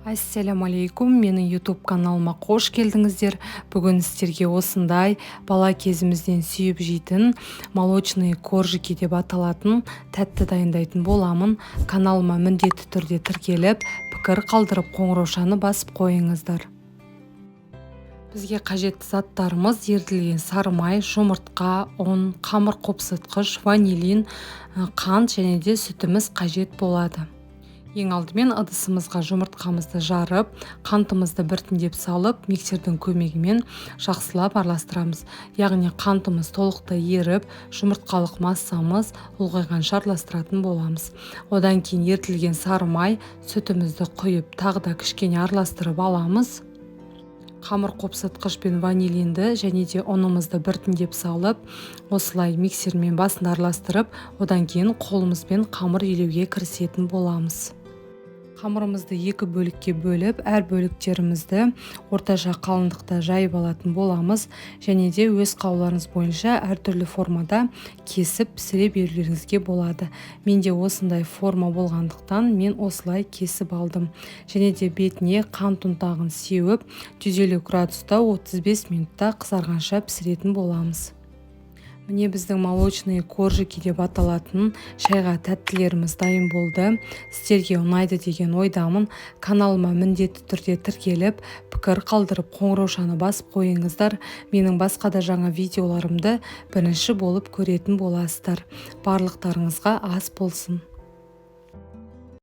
Ассаламу алейкум, менің YouTube каналыма қош келдіңіздер. Бүгін сіздерге осындай бала кезімізден сүйіп жейтін молочные коржики деп аталатын тәтті дайындайтын боламын. Каналыма міндетті түрде тіркеліп, пікір қалдырып, қоңыраушаны басып қойыңыздар. Бізге қажетті заттарымыз: ерітілген сары май, жұмыртқа, ұн, қамыр қопсытқыш, ванилин, қант және де сүтіміз қажет болады. Ең алдымен ыдысымызға жұмыртқамызды жарып, қантымызды біртіндеп салып, миксердің көмегімен жақсылап араластырамыз. Яғни қантымыз толықтай еріп, жұмыртқалық массамыз ұлғайғанша араластыратын боламыз. Одан кейін ерітілген сары май, сүтімізді құйып, тағы да кішкене араластырып аламыз. Қамыр қопсытқыш пен ванилинді және де ұнымызды біртіндеп салып, осылай миксермен басында араластырып, одан кейін қолымызбен қамыр илеуге кірісетін боламыз. Қамырымызды екі бөлікке бөліп, әр бөліктерімізді орташа қалыңдықта жайып алатын боламыз, және де өз қалауларыңыз бойынша әртүрлі формада кесіп пісіре берулеріңізге болады. Менде осындай форма болғандықтан мен осылай кесіп алдым. Және де бетіне қант ұнтағын сеуіп, 150 градуста 35 минутта қызарғанша пісіретін боламыз. Міне біздің молочные коржики деп аталатын шайға тәттілеріміз дайын болды. Сіздерге ұнайды деген ойдамын. Каналыма міндетті түрде тіркеліп, пікір қалдырып, қоңыраушаны басып қойыңыздар. Менің басқа да жаңа видеоларымды бірінші болып көретін боласыздар. Барлықтарыңызға ас болсын.